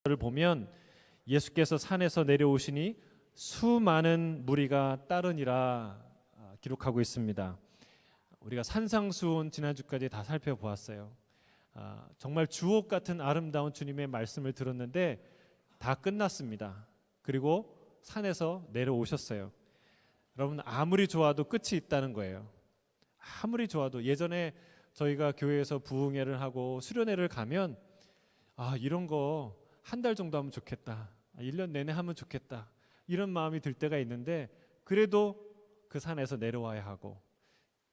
를 보면 예수께서 산에서 내려오시니 수많은 무리가 따르니라 기록하고 있습니다. 우리가 산상수훈 지난주까지 다 살펴보았어요. 정말 주옥 같은 아름다운 주님의 말씀을 들었는데 다 끝났습니다. 그리고 산에서 내려오셨어요. 여러분, 아무리 좋아도 끝이 있다는 거예요. 아무리 좋아도 예전에 저희가 교회에서 부흥회를 하고 수련회를 가면 이런 거 한 달 정도 하면 좋겠다, 1년 내내 하면 좋겠다, 이런 마음이 들 때가 있는데 그래도 그 산에서 내려와야 하고,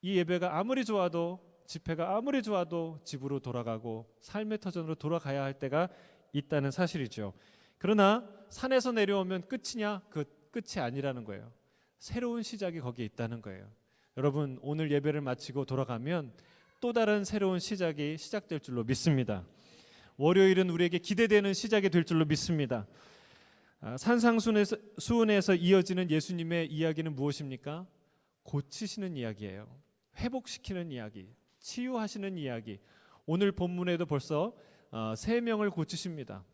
이 예배가 아무리 좋아도, 집회가 아무리 좋아도 집으로 돌아가고 삶의 터전으로 돌아가야 할 때가 있다는 사실이죠. 그러나 산에서 내려오면 끝이냐? 그 끝이 아니라는 거예요. 새로운 시작이 거기에 있다는 거예요. 여러분, 오늘 예배를 마치고 돌아가면 또 다른 새로운 시작이 시작될 줄로 믿습니다. 월요일은 우리에게 기대되는 시작이 될 줄로 믿습니다. 산상수훈에서 이어지는 예수님의 이야기는 무엇입니까? 고치시는 이야기예요. 회복시키는 이야기, 치유하시는 이야기. 오늘 본문에도 벌써 3명을 고치십니다.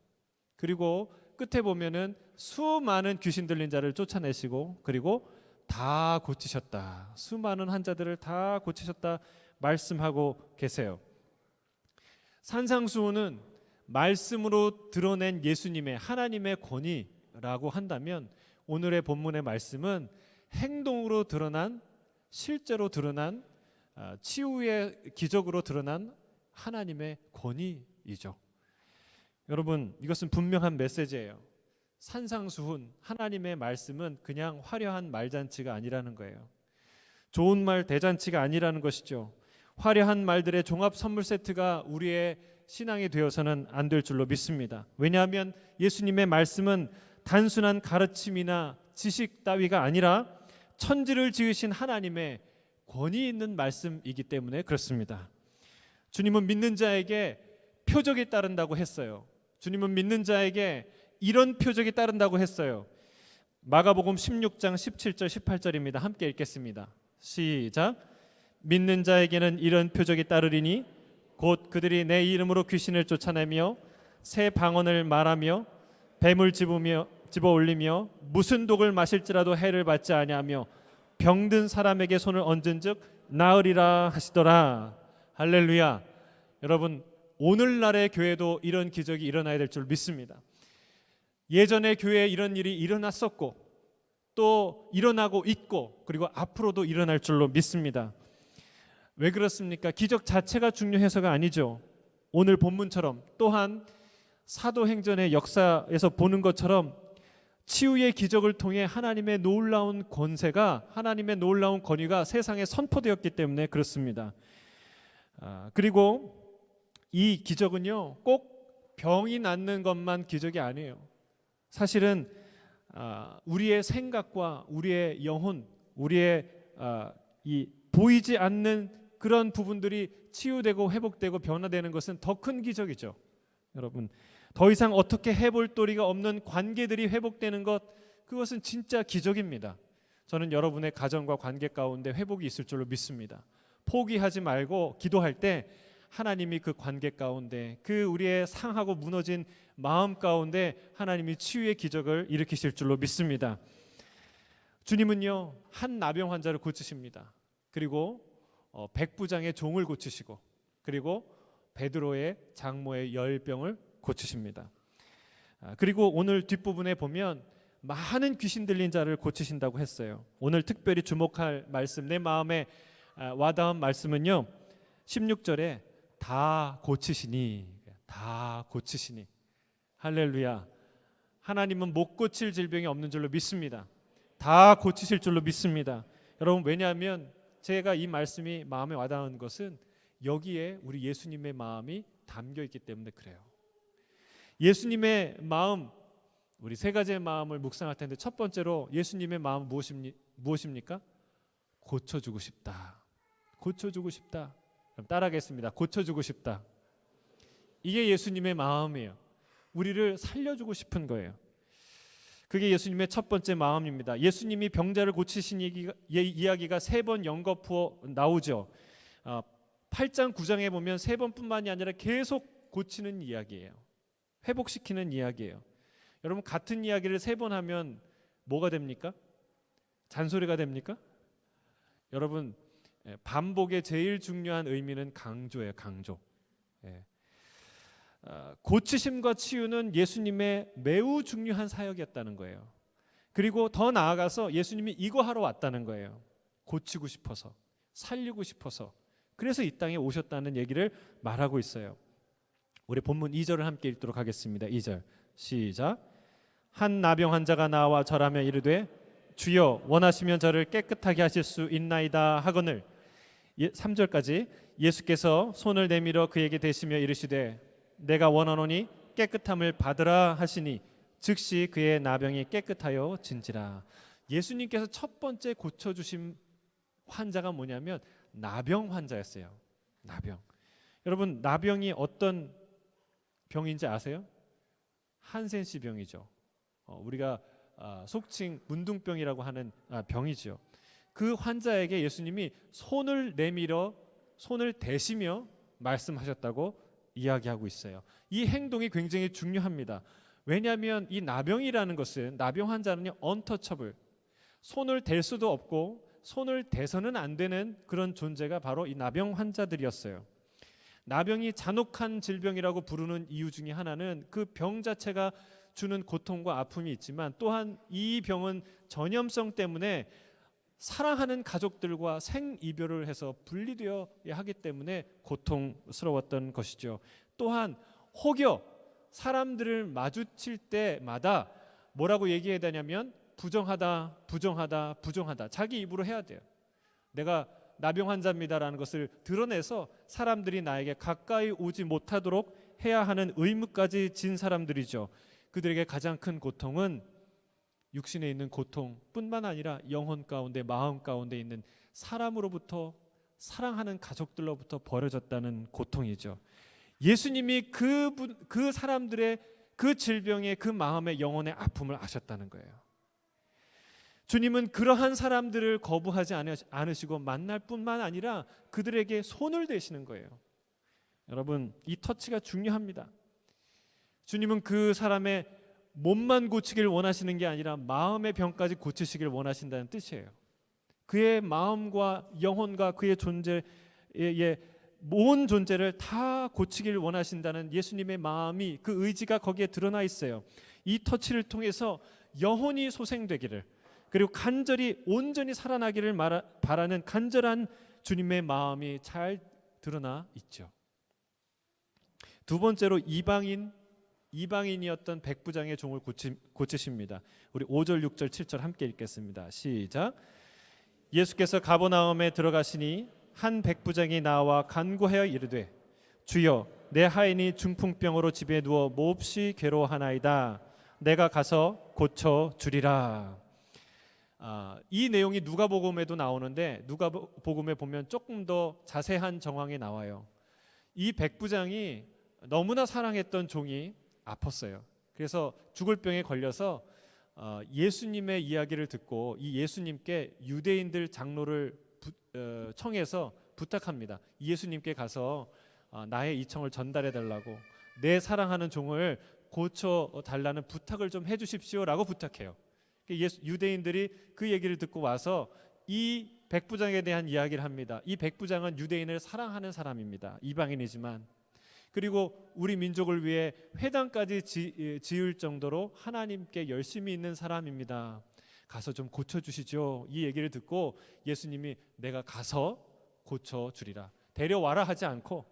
그리고 끝에 보면은 수많은 귀신 들린 자를 쫓아내시고, 그리고 다 고치셨다, 수많은 환자들을 다 고치셨다 말씀하고 계세요. 산상수훈은 말씀으로 드러낸 예수님의, 하나님의 권위라고 한다면, 오늘의 본문의 말씀은 행동으로 드러난, 실제로 드러난, 치유의 기적으로 드러난 하나님의 권위이죠. 여러분, 이것은 분명한 메시지예요. 산상수훈, 하나님의 말씀은 그냥 화려한 말잔치가 아니라는 거예요. 좋은 말 대잔치가 아니라는 것이죠. 화려한 말들의 종합 선물 세트가 우리의 신앙이 되어서는 안 될 줄로 믿습니다. 왜냐하면 예수님의 말씀은 단순한 가르침이나 지식 따위가 아니라 천지를 지으신 하나님의 권위 있는 말씀이기 때문에 그렇습니다. 주님은 믿는 자에게 표적이 따른다고 했어요. 주님은 믿는 자에게 이런 표적이 따른다고 했어요. 마가복음 16장 17절 18절입니다. 함께 읽겠습니다. 시작. 믿는 자에게는 이런 표적이 따르리니 곧 그들이 내 이름으로 귀신을 쫓아내며 새 방언을 말하며 뱀을 집어 올리며 무슨 독을 마실지라도 해를 받지 아니하며 병든 사람에게 손을 얹은즉 나으리라 하시더라. 할렐루야. 여러분, 오늘날의 교회도 이런 기적이 일어나야 될 줄 믿습니다. 예전에 교회에 이런 일이 일어났었고 또 일어나고 있고, 그리고 앞으로도 일어날 줄로 믿습니다. 왜 그렇습니까? 기적 자체가 중요해서가 아니죠. 오늘 본문처럼, 또한 사도행전의 역사에서 보는 것처럼 치유의 기적을 통해 하나님의 놀라운 권세가, 하나님의 놀라운 권위가 세상에 선포되었기 때문에 그렇습니다. 그리고 이 기적은요, 꼭 병이 낫는 것만 기적이 아니에요. 사실은 우리의 생각과 우리의 영혼, 우리의 이 보이지 않는 그런 부분들이 치유되고 회복되고 변화되는 것은 더 큰 기적이죠. 여러분, 더 이상 어떻게 해볼 도리가 없는 관계들이 회복되는 것, 그것은 진짜 기적입니다. 저는 여러분의 가정과 관계 가운데 회복이 있을 줄로 믿습니다. 포기하지 말고 기도할 때 하나님이 그 관계 가운데, 그 우리의 상하고 무너진 마음 가운데 하나님이 치유의 기적을 일으키실 줄로 믿습니다. 주님은요, 한 나병 환자를 고치십니다. 그리고 백부장의 종을 고치시고, 그리고 베드로의 장모의 열병을 고치십니다. 그리고 오늘 뒷부분에 보면 많은 귀신 들린 자를 고치신다고 했어요. 오늘 특별히 주목할 말씀, 내 마음에 와닿은 말씀은요, 16절에 다 고치시니, 다 고치시니. 할렐루야. 하나님은 못 고칠 질병이 없는 줄로 믿습니다. 다 고치실 줄로 믿습니다. 여러분, 왜냐하면 제가 이 말씀이 마음에 와닿은 것은 여기에 우리 예수님의 마음이 담겨 있기 때문에 그래요. 예수님의 마음, 우리 세 가지의 마음을 묵상할 텐데, 첫 번째로 예수님의 마음은 무엇입니까? 고쳐주고 싶다. 고쳐주고 싶다. 그럼 따라하겠습니다. 고쳐주고 싶다. 이게 예수님의 마음이에요. 우리를 살려주고 싶은 거예요. 그게 예수님의 첫 번째 마음입니다. 예수님이 병자를 고치신 이야기가 3번 연거푸어 나오죠. 8장 9장에 보면 3번뿐만이 아니라 계속 고치는 이야기예요. 회복시키는 이야기예요. 여러분, 같은 이야기를 3번 하면 뭐가 됩니까? 잔소리가 됩니까? 여러분, 반복의 제일 중요한 의미는 강조예요. 강조. 고치심과 치유는 예수님의 매우 중요한 사역이었다는 거예요. 그리고 더 나아가서 예수님이 이거 하러 왔다는 거예요. 고치고 싶어서, 살리고 싶어서. 그래서 이 땅에 오셨다는 얘기를 말하고 있어요. 우리 본문 2절을 함께 읽도록 하겠습니다. 2절 시작. 한 나병 환자가 나와 절하며 이르되 주여 원하시면 저를 깨끗하게 하실 수 있나이다 하거늘. 3절까지 예수께서 손을 내밀어 그에게 대시며 이르시되 내가 원하노니 깨끗함을 받으라 하시니 즉시 그의 나병이 깨끗하여 진지라. 예수님께서 첫 번째 고쳐주신 환자가 뭐냐면 나병 환자였어요. 나병. 여러분, 나병이 어떤 병인지 아세요? 한센시 병이죠. 우리가 속칭 문둥병이라고 하는 병이죠. 그 환자에게 예수님이 손을 내밀어 손을 대시며 말씀하셨다고 이야기하고 있어요. 이 행동이 굉장히 중요합니다. 왜냐하면 이 나병이라는 것은, 나병 환자는요, 언터처블, 손을 댈 수도 없고 손을 대서는 안 되는 그런 존재가 바로 이 나병 환자들이었어요. 나병이 잔혹한 질병이라고 부르는 이유 중에 하나는 그 병 자체가 주는 고통과 아픔이 있지만, 또한 이 병은 전염성 때문에 사랑하는 가족들과 생이별을 해서 분리되어야 하기 때문에 고통스러웠던 것이죠. 또한 혹여 사람들을 마주칠 때마다 뭐라고 얘기해야 되냐면 부정하다, 부정하다, 부정하다. 자기 입으로 해야 돼요. 내가 나병 환자입니다라는 것을 드러내서 사람들이 나에게 가까이 오지 못하도록 해야 하는 의무까지 진 사람들이죠. 그들에게 가장 큰 고통은 육신에 있는 고통뿐만 아니라 영혼 가운데, 마음 가운데 있는 사람으로부터, 사랑하는 가족들로부터 벌어졌다는 고통이죠. 예수님이 그 사람들의 그 질병의 그 마음의 영혼의 아픔을 아셨다는 거예요. 주님은 그러한 사람들을 거부하지 않으시고 만날 뿐만 아니라 그들에게 손을 대시는 거예요. 여러분, 이 터치가 중요합니다. 주님은 그 사람의 몸만 고치길 원하시는 게 아니라 마음의 병까지 고치시길 원하신다는 뜻이에요. 그의 마음과 영혼과 그의 존재의 모든 존재를 다 고치길 원하신다는 예수님의 마음이, 그 의지가 거기에 드러나 있어요. 이 터치를 통해서 영혼이 소생되기를, 그리고 간절히 온전히 살아나기를 바라는 간절한 주님의 마음이 잘 드러나 있죠. 두 번째로 이방인이었던 백부장의 종을 고치십니다. 우리 5절, 6절, 7절 함께 읽겠습니다. 시작. 예수께서 가버나움에 들어가시니 한 백부장이 나와 간구하여 이르되 주여 내 하인이 중풍병으로 집에 누워 몹시 괴로워하나이다. 내가 가서 고쳐 주리라. 이 내용이 누가복음에도 나오는데 누가복음에 보면 조금 더 자세한 정황이 나와요. 이 백부장이 너무나 사랑했던 종이 아팠어요. 그래서 죽을 병에 걸려서 예수님의 이야기를 듣고 이 예수님께 유대인들 장로를 청해서 부탁합니다. 예수님께 가서 나의 이청을 전달해 달라고, 내 사랑하는 종을 고쳐 달라는 부탁을 좀 해주십시오라고 부탁해요. 유대인들이 그 얘기를 듣고 와서 이 백부장에 대한 이야기를 합니다. 이 백부장은 유대인을 사랑하는 사람입니다. 이방인이지만. 그리고 우리 민족을 위해 회당까지 지을 정도로 하나님께 열심히 있는 사람입니다. 가서 좀 고쳐주시죠. 이 얘기를 듣고 예수님이 내가 가서 고쳐주리라. 데려와라 하지 않고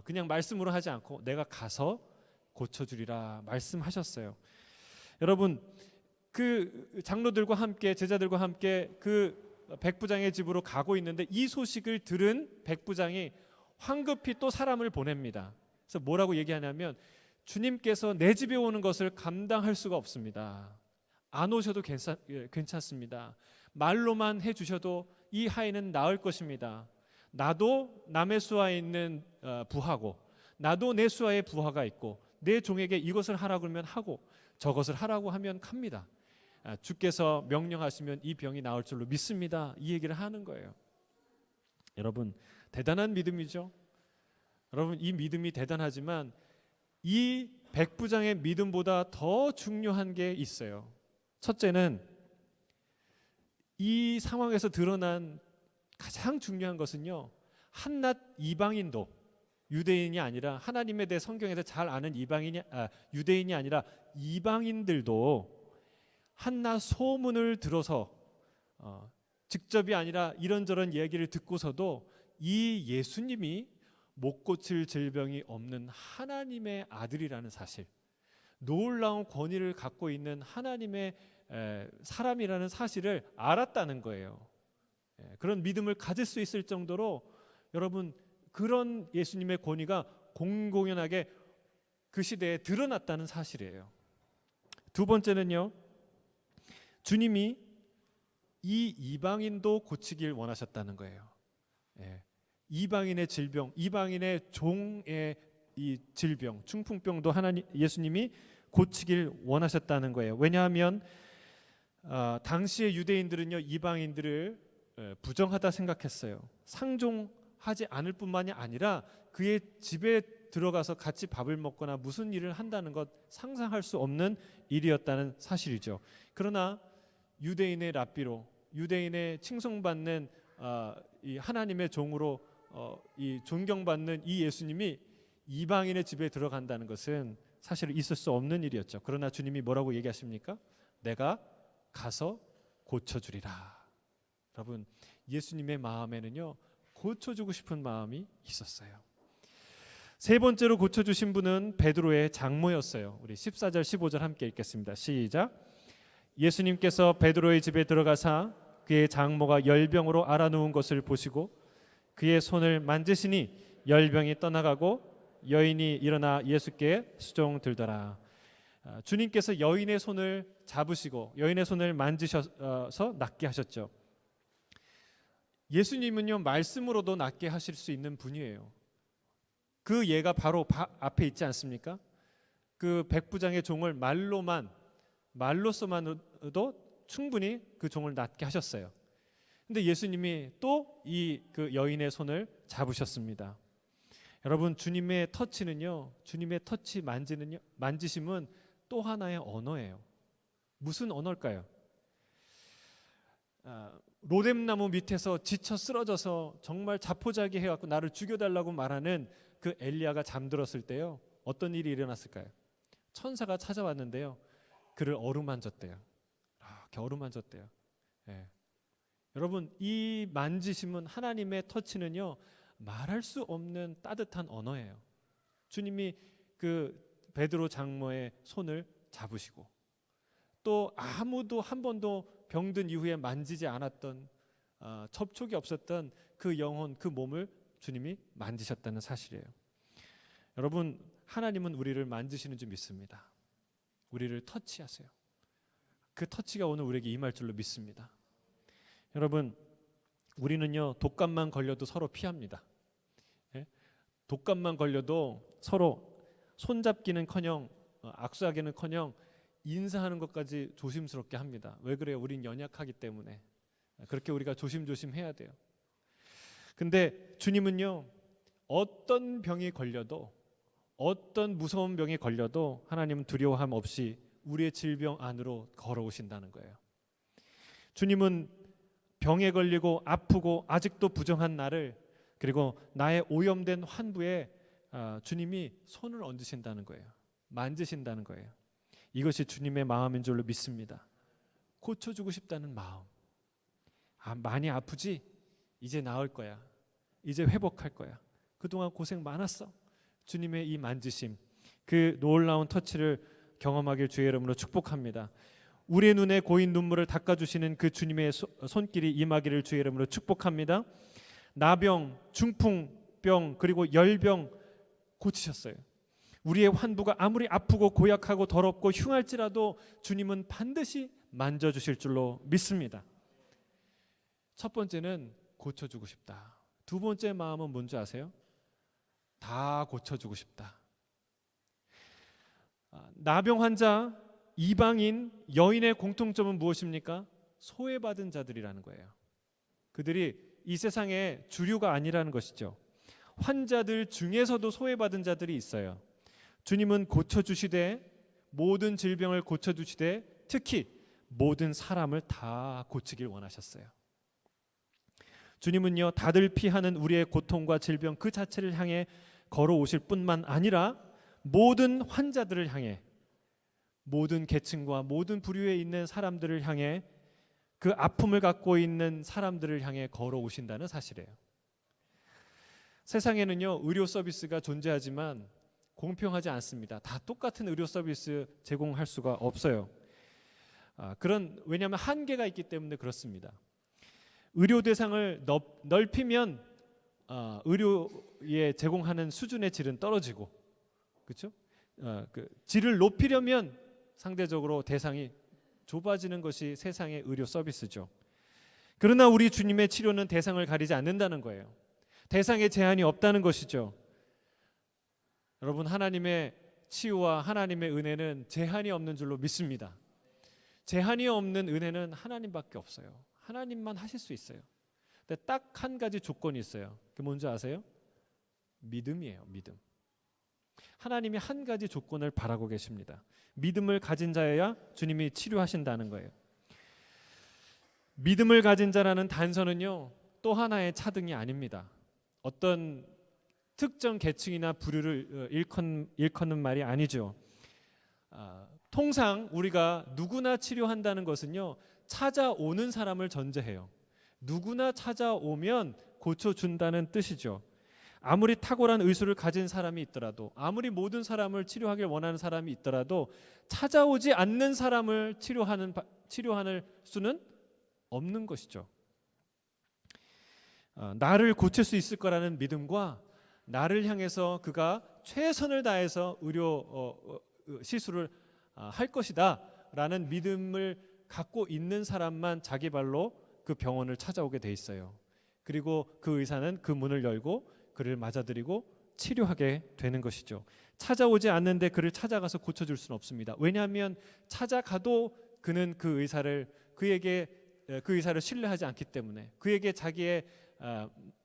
그냥 말씀으로 하지 않고 내가 가서 고쳐주리라 말씀하셨어요. 여러분, 그 장로들과 함께, 제자들과 함께 그 백부장의 집으로 가고 있는데 이 소식을 들은 백부장이 황급히 또 사람을 보냅니다. 그래서 뭐라고 얘기하냐면 주님께서 내 집에 오는 것을 감당할 수가 없습니다. 안 오셔도 괜찮습니다. 말로만 해주셔도 이 하인은 나을 것입니다. 나도 남의 수하에 있는 부하고, 나도 내 수하에 부하가 있고, 내 종에게 이것을 하라고 하면 하고 저것을 하라고 하면 갑니다. 주께서 명령하시면 이 병이 나을 줄로 믿습니다. 이 얘기를 하는 거예요. 여러분, 대단한 믿음이죠. 여러분, 이 믿음이 대단하지만 이 백부장의 믿음보다 더 중요한 게 있어요. 첫째는 이 상황에서 드러난 가장 중요한 것은요, 한낱 이방인도, 유대인이 아니라 하나님에 대해 성경에서 잘 아는 유대인이 아니라 이방인들도 한낱 소문을 들어서 직접이 아니라 이런저런 얘기를 듣고서도 이 예수님이 못 고칠 질병이 없는 하나님의 아들이라는 사실, 놀라운 권위를 갖고 있는 하나님의 사람이라는 사실을 알았다는 거예요. 그런 믿음을 가질 수 있을 정도로 여러분, 그런 예수님의 권위가 공공연하게 그 시대에 드러났다는 사실이에요. 두 번째는요, 주님이 이 이방인도 고치길 원하셨다는 거예요. 이방인의 질병, 이방인의 종의 이 질병, 중풍병도 예수님이 고치길 원하셨다는 거예요. 왜냐하면 당시의 유대인들은요, 이방인들을 부정하다 생각했어요. 상종하지 않을 뿐만이 아니라 그의 집에 들어가서 같이 밥을 먹거나 무슨 일을 한다는 것 상상할 수 없는 일이었다는 사실이죠. 그러나 유대인의 랍비로, 유대인의 칭송받는 이 하나님의 종으로 이 존경받는 이 예수님이 이방인의 집에 들어간다는 것은 사실 있을 수 없는 일이었죠. 그러나 주님이 뭐라고 얘기하십니까? 내가 가서 고쳐주리라. 여러분, 예수님의 마음에는요, 고쳐주고 싶은 마음이 있었어요. 세 번째로 고쳐주신 분은 베드로의 장모였어요. 우리 14절 15절 함께 읽겠습니다. 시작. 예수님께서 베드로의 집에 들어가사 그의 장모가 열병으로 앓아누운 것을 보시고 그의 손을 만지시니 열병이 떠나가고 여인이 일어나 예수께 수종들더라. 주님께서 여인의 손을 잡으시고 여인의 손을 만지셔서 낫게 하셨죠. 예수님은요, 말씀으로도 낫게 하실 수 있는 분이에요. 그 예가 바로 앞에 있지 않습니까? 그 백부장의 종을 말로서만도 충분히 그 종을 낫게 하셨어요. 근데 예수님이 또 이 그 여인의 손을 잡으셨습니다. 여러분, 주님의 터치는요, 주님의 터치 만지심은 또 하나의 언어예요. 무슨 언어일까요? 로뎀나무 밑에서 지쳐 쓰러져서 정말 자포자기 해갖고 나를 죽여달라고 말하는 그 엘리야가 잠들었을 때요, 어떤 일이 일어났을까요? 천사가 찾아왔는데요, 그를 어루만졌대요. 이렇게 어루만졌대요. 여러분, 이 만지심은, 하나님의 터치는요, 말할 수 없는 따뜻한 언어예요. 주님이 그 베드로 장모의 손을 잡으시고 또 아무도 한 번도 병든 이후에 만지지 않았던 접촉이 없었던 그 영혼, 그 몸을 주님이 만지셨다는 사실이에요. 여러분, 하나님은 우리를 만지시는 줄 믿습니다. 우리를 터치하세요. 그 터치가 오늘 우리에게 임할 줄로 믿습니다. 여러분, 우리는요, 독감만 걸려도 서로 피합니다. 독감만 걸려도 서로 손잡기는커녕 악수하기는커녕 인사하는 것까지 조심스럽게 합니다. 왜 그래요? 우린 연약하기 때문에. 그렇게 우리가 조심조심 해야 돼요. 근데 주님은요, 어떤 병이 걸려도, 어떤 무서운 병이 걸려도 하나님은 두려워함 없이 우리의 질병 안으로 걸어오신다는 거예요. 주님은 병에 걸리고 아프고 아직도 부정한 나를, 그리고 나의 오염된 환부에 주님이 손을 얹으신다는 거예요. 만지신다는 거예요. 이것이 주님의 마음인 줄로 믿습니다. 고쳐주고 싶다는 마음. 많이 아프지? 이제 나을 거야. 이제 회복할 거야. 그동안 고생 많았어. 주님의 이 만지심, 그 놀라운 터치를 경험하길 주의 이름으로 축복합니다. 우리의 눈에 고인 눈물을 닦아주시는 그 주님의 손길이 임하기를 주의 이름으로 축복합니다. 나병, 중풍병, 그리고 열병 고치셨어요. 우리의 환부가 아무리 아프고 고약하고 더럽고 흉할지라도 주님은 반드시 만져주실 줄로 믿습니다. 첫 번째는 고쳐주고 싶다. 두 번째 마음은 뭔지 아세요? 다 고쳐주고 싶다. 나병 환자, 이방인, 여인의 공통점은 무엇입니까? 소외받은 자들이라는 거예요. 그들이 이 세상의 주류가 아니라는 것이죠. 환자들 중에서도 소외받은 자들이 있어요. 주님은 고쳐주시되 모든 질병을 고쳐주시되 특히 모든 사람을 다 고치길 원하셨어요. 주님은요, 다들 피하는 우리의 고통과 질병 그 자체를 향해 걸어오실 뿐만 아니라 모든 환자들을 향해, 모든 계층과 모든 부류에 있는 사람들을 향해, 그 아픔을 갖고 있는 사람들을 향해 걸어오신다는 사실이에요. 세상에는요, 의료 서비스가 존재하지만 공평하지 않습니다. 다 똑같은 의료 서비스 제공할 수가 없어요. 왜냐하면 한계가 있기 때문에 그렇습니다. 의료 대상을 넓히면 의료에 제공하는 수준의 질은 떨어지고, 그렇죠? 그 질을 높이려면 상대적으로 대상이 좁아지는 것이 세상의 의료 서비스죠. 그러나 우리 주님의 치료는 대상을 가리지 않는다는 거예요. 대상에 제한이 없다는 것이죠. 여러분, 하나님의 치유와 하나님의 은혜는 제한이 없는 줄로 믿습니다. 제한이 없는 은혜는 하나님밖에 없어요. 하나님만 하실 수 있어요. 근데 딱 한 가지 조건이 있어요. 그게 뭔지 아세요? 믿음이에요. 믿음. 하나님이 한 가지 조건을 바라고 계십니다. 믿음을 가진 자여야 주님이 치료하신다는 거예요. 믿음을 가진 자라는 단서는요, 또 하나의 차등이 아닙니다. 어떤 특정 계층이나 부류를 일컫는 말이 아니죠. 통상 우리가 누구나 치료한다는 것은요, 찾아오는 사람을 전제해요. 누구나 찾아오면 고쳐준다는 뜻이죠. 아무리 탁월한 의술을 가진 사람이 있더라도, 아무리 모든 사람을 치료하길 원하는 사람이 있더라도 찾아오지 않는 사람을 치료하는 수는 없는 것이죠. 나를 고칠 수 있을 거라는 믿음과 나를 향해서 그가 최선을 다해서 의료 시술을 할 것이다 라는 믿음을 갖고 있는 사람만 자기 발로 그 병원을 찾아오게 돼 있어요. 그리고 그 의사는 그 문을 열고 그를 맞아들이고 치료하게 되는 것이죠. 찾아오지 않는데 그를 찾아가서 고쳐줄 수는 없습니다. 왜냐하면 찾아가도 그는 그 의사를 신뢰하지 않기 때문에, 그에게 자기의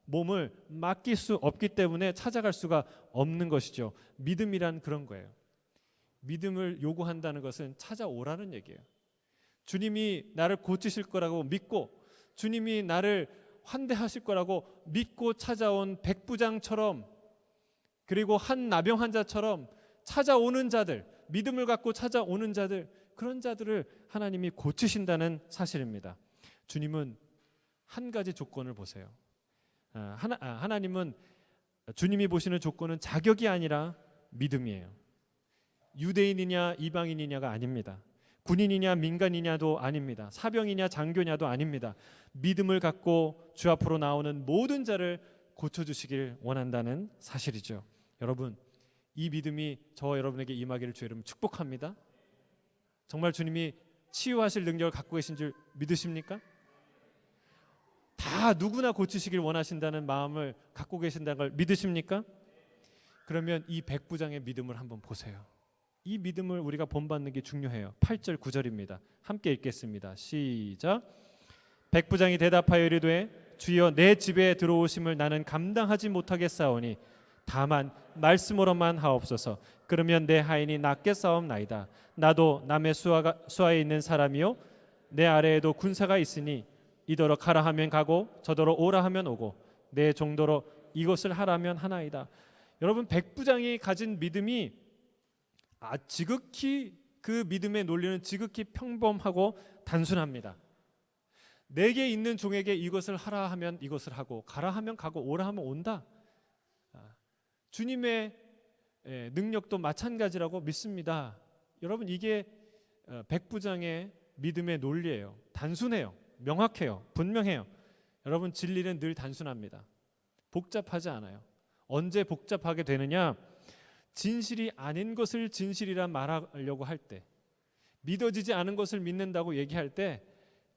몸을 맡길 수 없기 때문에 찾아갈 수가 없는 것이죠. 믿음이란 그런 거예요. 믿음을 요구한다는 것은 찾아오라는 얘기예요. 주님이 나를 고치실 거라고 믿고, 주님이 나를 환대하실 거라고 믿고 찾아온 백부장처럼, 그리고 한 나병 환자처럼 찾아오는 자들, 믿음을 갖고 찾아오는 자들, 그런 자들을 하나님이 고치신다는 사실입니다. 주님은 한 가지 조건을 보세요. 하나님은 주님이 보시는 조건은 자격이 아니라 믿음이에요. 유대인이냐 이방인이냐가 아닙니다. 군인이냐 민간이냐도 아닙니다. 사병이냐 장교냐도 아닙니다. 믿음을 갖고 주 앞으로 나오는 모든 자를 고쳐주시길 원한다는 사실이죠. 여러분, 이 믿음이 저와 여러분에게 임하기를 주의 이름으로 축복합니다. 정말 주님이 치유하실 능력을 갖고 계신 줄 믿으십니까? 다 누구나 고치시길 원하신다는 마음을 갖고 계신다는 걸 믿으십니까? 그러면 이 백부장의 믿음을 한번 보세요. 이 믿음을 우리가 본받는 게 중요해요. 8절 9절입니다. 함께 읽겠습니다. 시작. 백부장이 대답하여 이르되 주여 내 집에 들어오심을 나는 감당하지 못하겠사오니 다만 말씀으로만 하옵소서. 그러면 내 하인이 낫게 싸움나이다. 나도 남의 수하에 있는 사람이요 내 아래에도 군사가 있으니 이더러 가라 하면 가고 저더러 오라 하면 오고 내 정도로 이것을 하라면 하나이다. 여러분, 백부장이 가진 믿음이 지극히, 그 믿음의 논리는 지극히 평범하고 단순합니다. 내게 있는 종에게 이것을 하라 하면 이것을 하고 가라 하면 가고 오라 하면 온다. 주님의 능력도 마찬가지라고 믿습니다. 여러분, 이게 백부장의 믿음의 논리예요. 단순해요. 명확해요. 분명해요. 여러분, 진리는 늘 단순합니다. 복잡하지 않아요. 언제 복잡하게 되느냐? 진실이 아닌 것을 진실이라 말하려고 할 때, 믿어지지 않은 것을 믿는다고 얘기할 때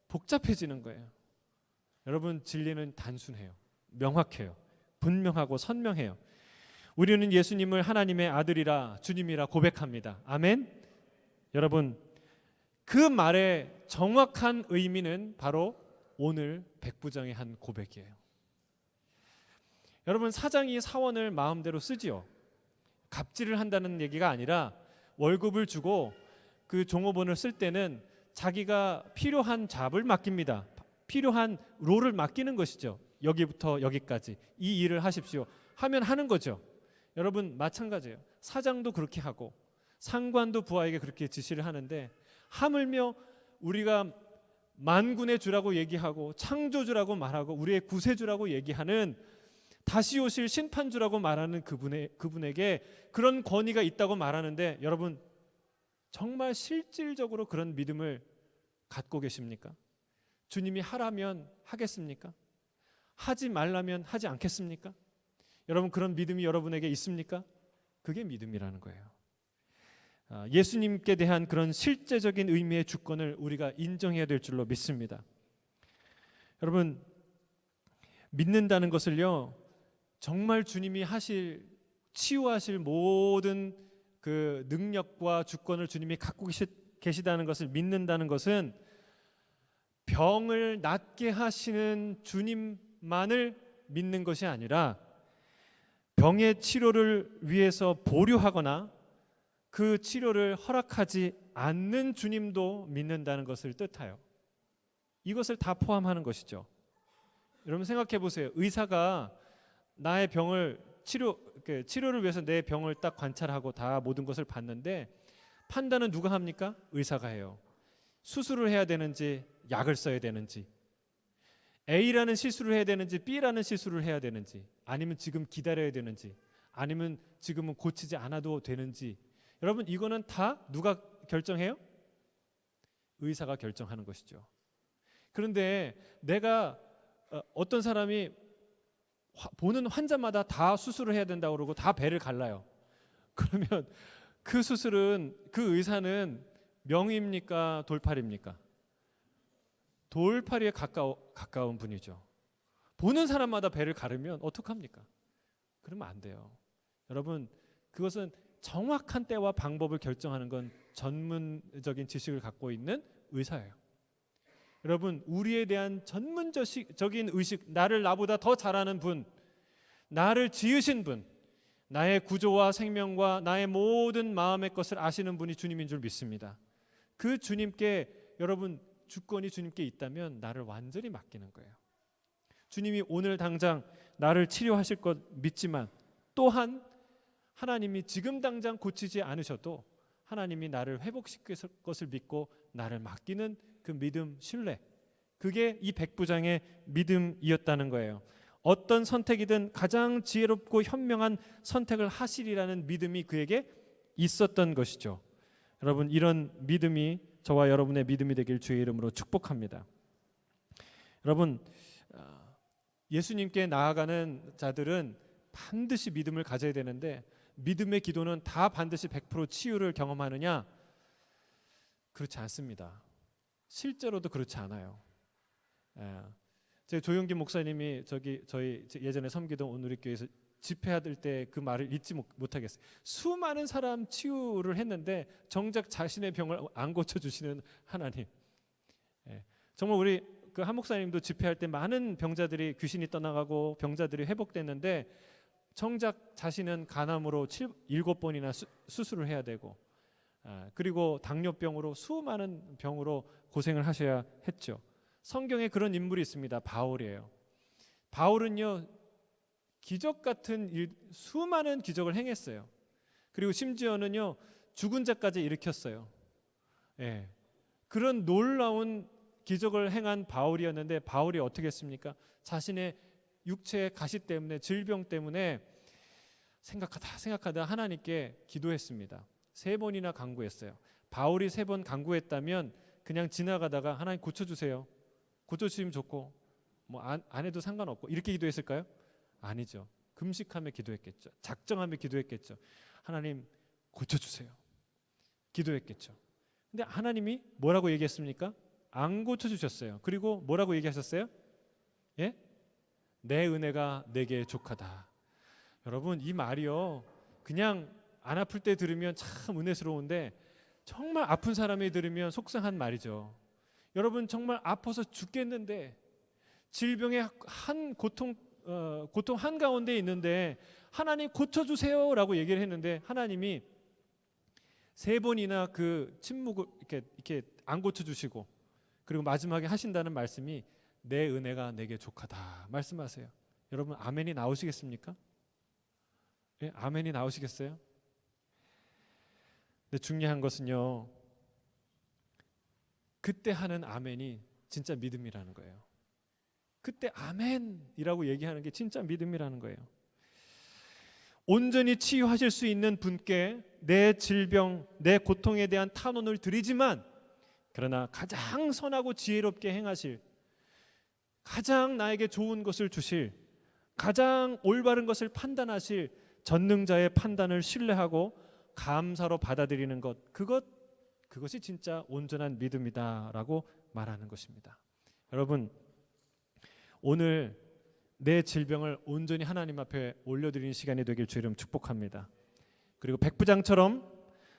복잡해지는 거예요. 여러분, 진리는 단순해요. 명확해요. 분명하고 선명해요. 우리는 예수님을 하나님의 아들이라 주님이라 고백합니다. 아멘. 여러분, 그 말의 정확한 의미는 바로 오늘 백부장의 한 고백이에요. 여러분, 사장이 사원을 마음대로 쓰지요. 갑질을 한다는 얘기가 아니라 월급을 주고 그 종업원을 쓸 때는 자기가 필요한 잡을 맡깁니다. 필요한 롤을 맡기는 것이죠. 여기부터 여기까지 이 일을 하십시오 하면 하는 거죠. 여러분 마찬가지예요. 사장도 그렇게 하고 상관도 부하에게 그렇게 지시를 하는데, 하물며 우리가 만군의 주라고 얘기하고 창조주라고 말하고 우리의 구세주라고 얘기하는 다시 오실 심판주라고 말하는 그분에게 그런 권위가 있다고 말하는데, 여러분 정말 실질적으로 그런 믿음을 갖고 계십니까? 주님이 하라면 하겠습니까? 하지 말라면 하지 않겠습니까? 여러분 그런 믿음이 여러분에게 있습니까? 그게 믿음이라는 거예요. 예수님께 대한 그런 실제적인 의미의 주권을 우리가 인정해야 될 줄로 믿습니다. 여러분 믿는다는 것을요, 정말 주님이 치유하실 모든 그 능력과 주권을 주님이 갖고 계시다는 것을 믿는다는 것은 병을 낫게 하시는 주님만을 믿는 것이 아니라 병의 치료를 위해서 보류하거나 그 치료를 허락하지 않는 주님도 믿는다는 것을 뜻하여 이것을 다 포함하는 것이죠. 여러분 생각해 보세요. 의사가 나의 병을 치료를 위해서 내 병을 딱 관찰하고 다 모든 것을 봤는데 판단은 누가 합니까? 의사가 해요. 수술을 해야 되는지 약을 써야 되는지, A라는 시술을 해야 되는지 B라는 시술을 해야 되는지, 아니면 지금 기다려야 되는지, 아니면 지금은 고치지 않아도 되는지, 여러분 이거는 다 누가 결정해요? 의사가 결정하는 것이죠. 그런데 내가 어떤 사람이 보는 환자마다 다 수술을 해야 된다고 그러고 다 배를 갈라요. 그러면 그 수술은 그 의사는 명의입니까? 돌팔입니까? 돌팔이에 가까운 분이죠. 보는 사람마다 배를 가르면 어떡합니까? 그러면 안 돼요. 여러분 그것은 정확한 때와 방법을 결정하는 건 전문적인 지식을 갖고 있는 의사예요. 여러분 우리에 대한 전문적인 의식, 나보다 더 잘 아는 분, 나를 지으신 분, 나의 구조와 생명과 나의 모든 마음의 것을 아시는 분이 주님인 줄 믿습니다. 그 주님께, 여러분 주권이 주님께 있다면 나를 완전히 맡기는 거예요. 주님이 오늘 당장 나를 치료하실 것 믿지만, 또한 하나님이 지금 당장 고치지 않으셔도 하나님이 나를 회복시킬 것을 믿고 나를 맡기는 그 믿음, 신뢰, 그게 이 백부장의 믿음이었다는 거예요. 어떤 선택이든 가장 지혜롭고 현명한 선택을 하시리라는 믿음이 그에게 있었던 것이죠. 여러분 이런 믿음이 저와 여러분의 믿음이 되길 주의 이름으로 축복합니다. 여러분 예수님께 나아가는 자들은 반드시 믿음을 가져야 되는데, 믿음의 기도는 다 반드시 100% 치유를 경험하느냐? 그렇지 않습니다. 실제로도 그렇지 않아요. 제 조용기 목사님이 저희 예전에 섬기던 온누리교회에서 집회할 때 그 말을 잊지 못하겠어요. 수많은 사람 치유를 했는데 정작 자신의 병을 안 고쳐주시는 하나님. 정말 우리 그 한 목사님도 집회할 때 많은 병자들이 귀신이 떠나가고 병자들이 회복됐는데 정작 자신은 간암으로 7번이나 수술을 해야 되고, 그리고 당뇨병으로 수많은 병으로 고생을 하셔야 했죠. 성경에 그런 인물이 있습니다. 바울이에요. 바울은요 기적 같은 수많은 기적을 행했어요. 그리고 심지어는요 죽은 자까지 일으켰어요. 그런 놀라운 기적을 행한 바울이었는데, 바울이 어떻게 했습니까? 자신의 육체의 가시 때문에, 질병 때문에 생각하다 하나님께 기도했습니다. 3번이나 간구했어요. 바울이 3번 간구했다면 그냥 지나가다가 하나님 고쳐주세요, 고쳐주시면 좋고 뭐 안 해도 상관없고 이렇게 기도했을까요? 아니죠. 금식하며 기도했겠죠. 작정하며 기도했겠죠. 하나님 고쳐주세요, 기도했겠죠. 근데 하나님이 뭐라고 얘기했습니까? 안 고쳐주셨어요. 그리고 뭐라고 얘기하셨어요? 내 은혜가 내게 족하다. 여러분 이 말이요 그냥 안 아플 때 들으면 참 은혜스러운데 정말 아픈 사람이 들으면 속상한 말이죠. 여러분 정말 아파서 죽겠는데, 질병의 한 고통 고통 한가운데 있는데 하나님 고쳐주세요라고 얘기를 했는데 하나님이 3번이나 그 침묵을 이렇게 안 고쳐주시고 그리고 마지막에 하신다는 말씀이 내 은혜가 내게 족하다 말씀하세요. 여러분 아멘이 나오시겠습니까? 예, 아멘이 나오시겠어요? 근데 중요한 것은요, 그때 하는 아멘이 진짜 믿음이라는 거예요. 그때 아멘이라고 얘기하는 게 진짜 믿음이라는 거예요. 온전히 치유하실 수 있는 분께 내 질병, 내 고통에 대한 탄원을 드리지만 그러나 가장 선하고 지혜롭게 행하실, 가장 나에게 좋은 것을 주실, 가장 올바른 것을 판단하실 전능자의 판단을 신뢰하고 감사로 받아들이는 것, 그것이 진짜 온전한 믿음이다라고 말하는 것입니다. 여러분, 오늘 내 질병을 온전히 하나님 앞에 올려드리는 시간이 되길 주의 이름 축복합니다. 그리고 백부장처럼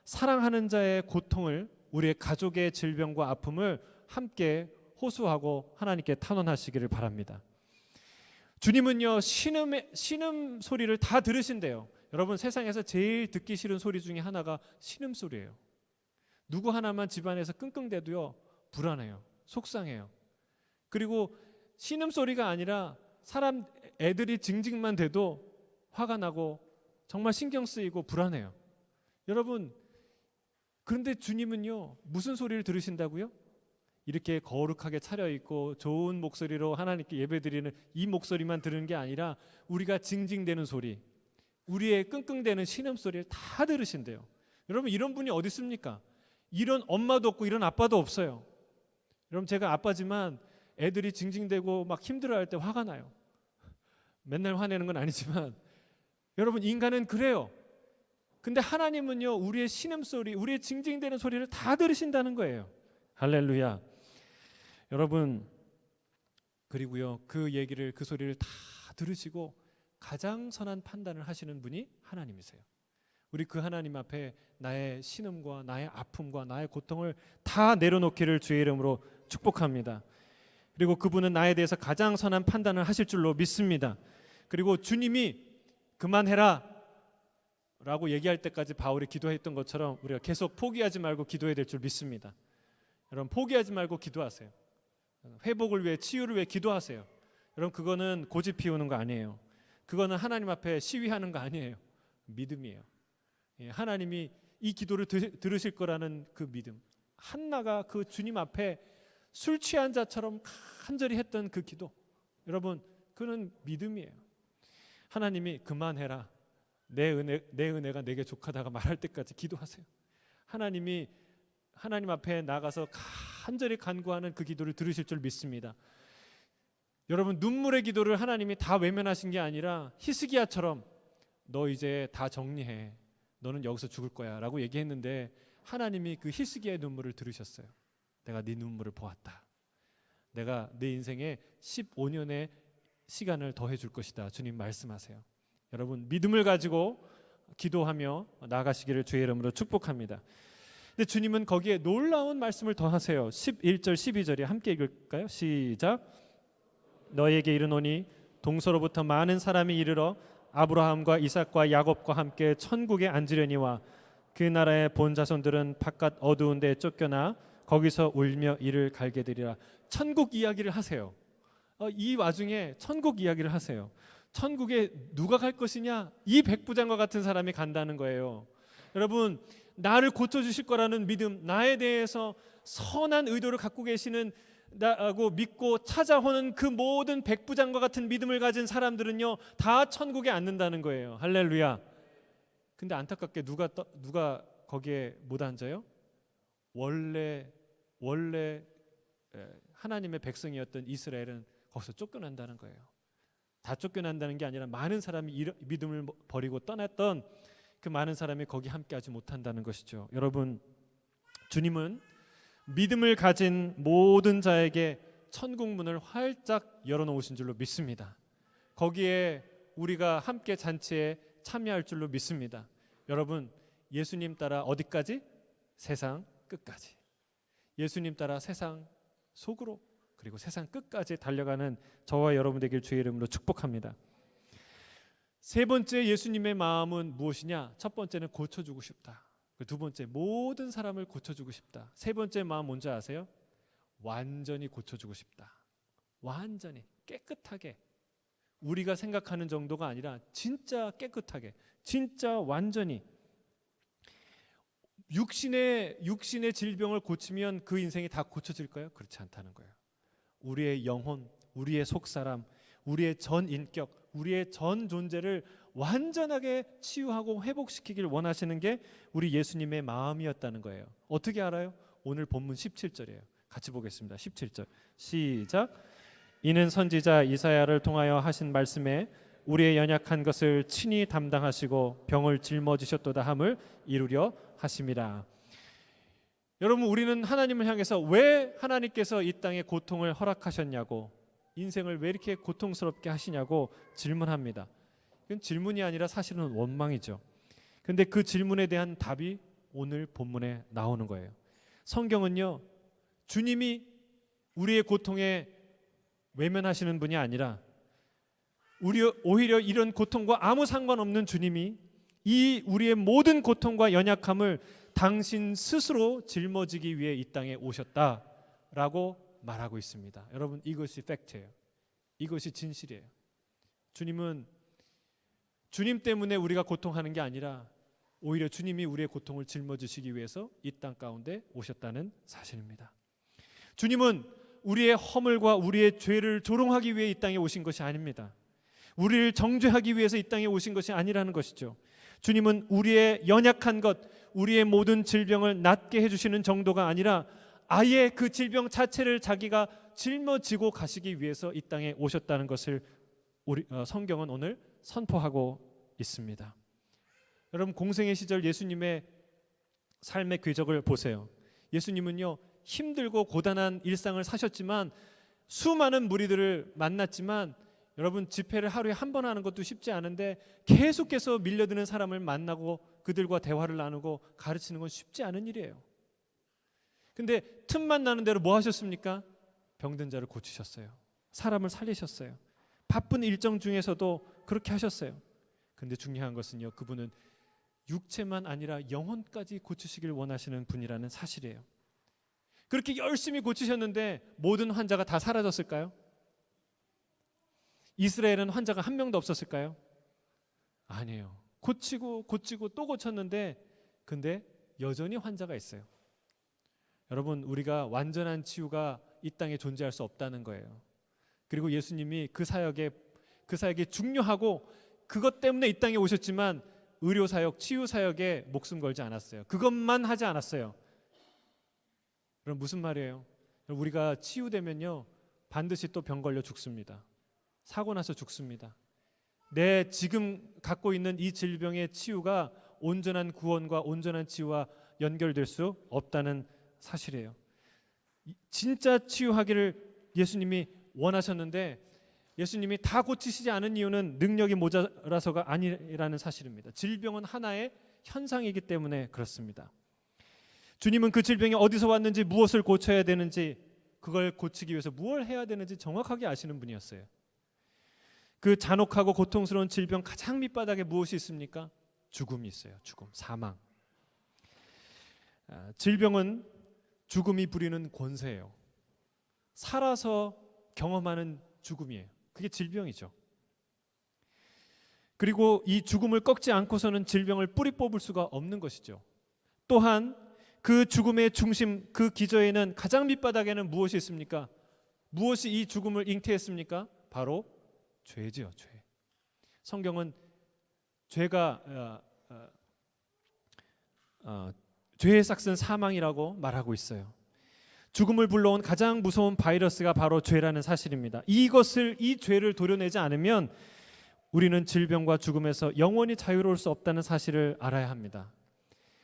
사랑하는 자의 고통을, 우리의 가족의 질병과 아픔을 함께 호소하고 하나님께 탄원하시기를 바랍니다. 주님은요, 신음 소리를 다 들으신대요. 여러분, 세상에서 제일 듣기 싫은 소리 중에 하나가 신음 소리예요. 누구 하나만 집안에서 끙끙대도요 불안해요, 속상해요. 그리고 신음 소리가 아니라 사람 애들이 징징만 대도 화가 나고 정말 신경 쓰이고 불안해요. 여러분, 그런데 주님은요 무슨 소리를 들으신다고요? 이렇게 거룩하게 차려입고 좋은 목소리로 하나님께 예배드리는 이 목소리만 들은 게 아니라 우리가 징징대는 소리, 우리의 끙끙대는 신음소리를 다 들으신대요. 여러분, 이런 분이 어디 있습니까? 이런 엄마도 없고 이런 아빠도 없어요. 여러분, 제가 아빠지만 애들이 징징대고 막 힘들어할 때 화가 나요. 맨날 화내는 건 아니지만 여러분, 인간은 그래요. 근데 하나님은요 우리의 신음소리, 우리의 징징대는 소리를 다 들으신다는 거예요. 할렐루야. 여러분, 그리고요 그 얘기를, 그 소리를 다 들으시고 가장 선한 판단을 하시는 분이 하나님이세요. 우리 그 하나님 앞에 나의 신음과 나의 아픔과 나의 고통을 다 내려놓기를 주의 이름으로 축복합니다. 그리고 그분은 나에 대해서 가장 선한 판단을 하실 줄로 믿습니다. 그리고 주님이 그만해라 라고 얘기할 때까지 바울이 기도했던 것처럼 우리가 계속 포기하지 말고 기도해야 될 줄 믿습니다. 여러분, 포기하지 말고 기도하세요. 회복을 위해, 치유를 위해 기도하세요. 여러분, 그거는 고집 피우는 거 아니에요. 그거는 하나님 앞에 시위하는 거 아니에요. 믿음이에요. 하나님이 이 기도를 들으실 거라는 그 믿음. 한나가 그 주님 앞에 술 취한 자처럼 간절히 했던 그 기도, 여러분, 그는 믿음이에요. 하나님이 그만해라, 내 은혜가 내게 족하다가 말할 때까지 기도하세요. 하나님이 하나님 앞에 나가서 간절히 간구하는 그 기도를 들으실 줄 믿습니다. 여러분, 눈물의 기도를 하나님이 다 외면하신 게 아니라 히스기야처럼 너 이제 다 정리해, 너는 여기서 죽을 거야 라고 얘기했는데 하나님이 그 히스기야의 눈물을 들으셨어요. 내가 네 눈물을 보았다. 내가 네 인생에 15년의 시간을 더해 줄 것이다. 주님 말씀하세요. 여러분, 믿음을 가지고 기도하며 나아가시기를 주의 이름으로 축복합니다. 근데 주님은 거기에 놀라운 말씀을 더하세요. 11절 12절에 함께 읽을까요? 시작. 너에게 이르노니 동서로부터 많은 사람이 이르러 아브라함과 이삭과 야곱과 함께 천국에 앉으려니와 그 나라의 본 자손들은 바깥 어두운 데에 쫓겨나 거기서 울며 이를 갈게 되리라. 천국 이야기를 하세요. 이 와중에 천국 이야기를 하세요. 천국에 누가 갈 것이냐? 이 백부장과 같은 사람이 간다는 거예요. 여러분, 나를 고쳐주실 거라는 믿음, 나에 대해서 선한 의도를 갖고 계시는 라고 믿고 찾아오는 그 모든 백부장과 같은 믿음을 가진 사람들은요 다 천국에 앉는다는 거예요. 할렐루야. 근데 안타깝게 누가 거기에 못 앉아요? 원래 하나님의 백성이었던 이스라엘은 거기서 쫓겨난다는 거예요. 다 쫓겨난다는 게 아니라 많은 사람이 믿음을 버리고 떠났던 그 많은 사람이 거기 함께하지 못한다는 것이죠. 여러분, 주님은 믿음을 가진 모든 자에게 천국 문을 활짝 열어놓으신 줄로 믿습니다. 거기에 우리가 함께 잔치에 참여할 줄로 믿습니다. 여러분, 예수님 따라 어디까지? 세상 끝까지. 예수님 따라 세상 속으로 그리고 세상 끝까지 달려가는 저와 여러분 되길 주의 이름으로 축복합니다. 세 번째 예수님의 마음은 무엇이냐? 첫 번째는 고쳐주고 싶다. 두 번째, 모든 사람을 고쳐주고 싶다. 세 번째 마음 뭔지 아세요? 완전히 고쳐주고 싶다. 완전히 깨끗하게, 우리가 생각하는 정도가 아니라 진짜 깨끗하게, 진짜 완전히. 육신의 질병을 고치면 그 인생이 다 고쳐질까요? 그렇지 않다는 거예요. 우리의 영혼, 우리의 속사람, 우리의 전 인격, 우리의 전 존재를 완전하게 치유하고 회복시키길 원하시는 게 우리 예수님의 마음이었다는 거예요. 어떻게 알아요? 오늘 본문 17절이에요. 같이 보겠습니다. 17절 시작. 이는 선지자 이사야를 통하여 하신 말씀에 우리의 연약한 것을 친히 담당하시고 병을 짊어지셨도다 함을 이루려 하심이라. 여러분, 우리는 하나님을 향해서 왜 하나님께서 이 땅에 고통을 허락하셨냐고, 인생을 왜 이렇게 고통스럽게 하시냐고 질문합니다. 이건 질문이 아니라 사실은 원망이죠. 그런데 그 질문에 대한 답이 오늘 본문에 나오는 거예요. 성경은요, 주님이 우리의 고통에 외면하시는 분이 아니라 오히려 이런 고통과 아무 상관없는 주님이 이 우리의 모든 고통과 연약함을 당신 스스로 짊어지기 위해 이 땅에 오셨다라고 말하고 있습니다. 여러분, 이것이 팩트예요. 이것이 진실이에요. 주님은 주님 때문에 우리가 고통하는 게 아니라 오히려 주님이 우리의 고통을 짊어지시기 위해서 이 땅 가운데 오셨다는 사실입니다. 주님은 우리의 허물과 우리의 죄를 조롱하기 위해 이 땅에 오신 것이 아닙니다. 우리를 정죄하기 위해서 이 땅에 오신 것이 아니라는 것이죠. 주님은 우리의 연약한 것, 우리의 모든 질병을 낫게 해주시는 정도가 아니라 아예 그 질병 자체를 자기가 짊어지고 가시기 위해서 이 땅에 오셨다는 것을 성경은 오늘 선포하고 있습니다. 여러분, 공생의 시절 예수님의 삶의 궤적을 보세요. 예수님은요, 힘들고 고단한 일상을 사셨지만 수많은 무리들을 만났지만, 여러분, 집회를 하루에 한 번 하는 것도 쉽지 않은데 계속해서 밀려드는 사람을 만나고 그들과 대화를 나누고 가르치는 건 쉽지 않은 일이에요. 근데 틈만 나는 대로 뭐 하셨습니까? 병든 자를 고치셨어요. 사람을 살리셨어요. 바쁜 일정 중에서도 그렇게 하셨어요. 근데 중요한 것은요, 그분은 육체만 아니라 영혼까지 고치시길 원하시는 분이라는 사실이에요. 그렇게 열심히 고치셨는데 모든 환자가 다 사라졌을까요? 이스라엘은 환자가 한 명도 없었을까요? 아니에요. 고치고 또 고쳤는데 근데 여전히 환자가 있어요. 여러분, 우리가 완전한 치유가 이 땅에 존재할 수 없다는 거예요. 그리고 예수님이 그 사역이 중요하고 그것 때문에 이 땅에 오셨지만 의료 사역, 치유 사역에 목숨 걸지 않았어요. 그것만 하지 않았어요. 그럼 무슨 말이에요? 우리가 치유되면요, 반드시 또 병 걸려 죽습니다. 사고 나서 죽습니다. 내 지금 갖고 있는 이 질병의 치유가 온전한 구원과 온전한 치유와 연결될 수 없다는 사실이에요. 진짜 치유하기를 예수님이 원하셨는데 예수님이 다 고치시지 않은 이유는 능력이 모자라서가 아니라는 사실입니다. 질병은 하나의 현상이기 때문에 그렇습니다. 주님은 그 질병이 어디서 왔는지, 무엇을 고쳐야 되는지, 그걸 고치기 위해서 무엇을 해야 되는지 정확하게 아시는 분이었어요. 그 잔혹하고 고통스러운 질병 가장 밑바닥에 무엇이 있습니까? 죽음이 있어요. 죽음, 사망. 질병은 죽음이 부리는 권세예요. 살아서 경험하는 죽음이에요. 그게 질병이죠. 그리고 이 죽음을 꺾지 않고서는 질병을 뿌리 뽑을 수가 없는 것이죠. 또한 그 죽음의 중심, 그 기저에는 가장 밑바닥에는 무엇이 있습니까? 무엇이 이 죽음을 잉태했습니까? 바로 죄지요, 죄. 성경은 죄가 죄의 싹은 사망이라고 말하고 있어요. 죽음을 불러온 가장 무서운 바이러스가 바로 죄라는 사실입니다. 이 죄를 도려내지 않으면 우리는 질병과 죽음에서 영원히 자유로울 수 없다는 사실을 알아야 합니다.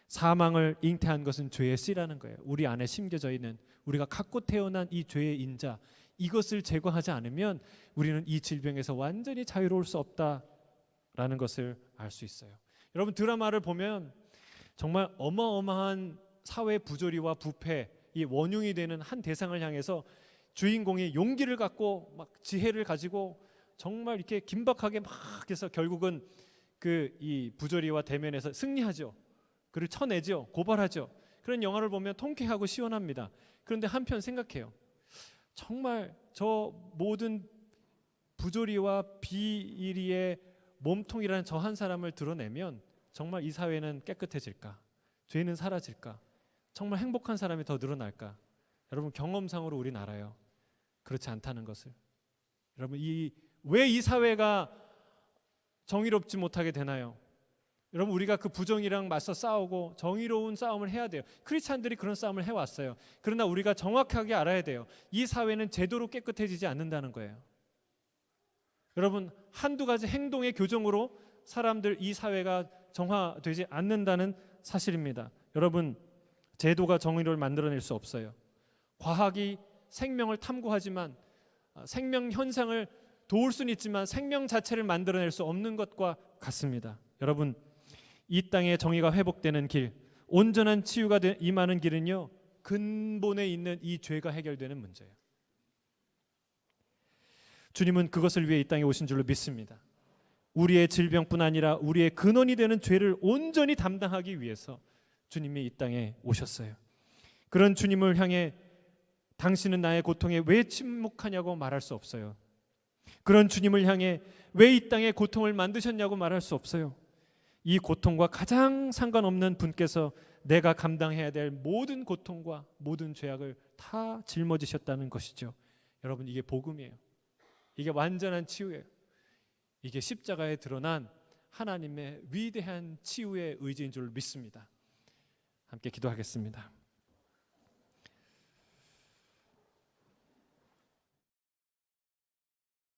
사망을 잉태한 것은 죄의 씨라는 거예요. 우리 안에 심겨져 있는, 우리가 갖고 태어난 이 죄의 인자, 이것을 제거하지 않으면 우리는 이 질병에서 완전히 자유로울 수 없다라는 것을 알 수 있어요. 여러분, 드라마를 보면 정말 어마어마한 사회 부조리와 부패, 이 원흉이 되는 한 대상을 향해서 주인공이 용기를 갖고 막 지혜를 가지고 정말 이렇게 긴박하게 막 해서 결국은 그 이 부조리와 대면해서 승리하죠. 그를 쳐내죠. 고발하죠. 그런 영화를 보면 통쾌하고 시원합니다. 그런데 한편 생각해요. 정말 저 모든 부조리와 비일이의 몸통이라는 저 한 사람을 드러내면 정말 이 사회는 깨끗해질까? 죄는 사라질까? 정말 행복한 사람이 더 늘어날까? 여러분 경험상으로 우리는 알아요. 그렇지 않다는 것을. 여러분 왜 이 사회가 정의롭지 못하게 되나요? 여러분 우리가 그 부정이랑 맞서 싸우고 정의로운 싸움을 해야 돼요. 크리스찬들이 그런 싸움을 해왔어요. 그러나 우리가 정확하게 알아야 돼요. 이 사회는 제대로 깨끗해지지 않는다는 거예요. 여러분 한두 가지 행동의 교정으로 사람들 이 사회가 정화되지 않는다는 사실입니다. 여러분 제도가 정의를 만들어낼 수 없어요. 과학이 생명을 탐구하지만 생명 현상을 도울 수는 있지만 생명 자체를 만들어낼 수 없는 것과 같습니다. 여러분 이 땅에 정의가 회복되는 길, 온전한 치유가 임하는 길은요 근본에 있는 이 죄가 해결되는 문제예요. 주님은 그것을 위해 이 땅에 오신 줄로 믿습니다. 우리의 질병뿐 아니라 우리의 근원이 되는 죄를 온전히 담당하기 위해서 주님이 이 땅에 오셨어요. 그런 주님을 향해 당신은 나의 고통에 왜 침묵하냐고 말할 수 없어요. 그런 주님을 향해 왜 이 땅에 고통을 만드셨냐고 말할 수 없어요. 이 고통과 가장 상관없는 분께서 내가 감당해야 될 모든 고통과 모든 죄악을 다 짊어지셨다는 것이죠. 여러분 이게 복음이에요. 이게 완전한 치유예요. 이게 십자가에 드러난 하나님의 위대한 치유의 의지인 줄 믿습니다. 함께 기도하겠습니다.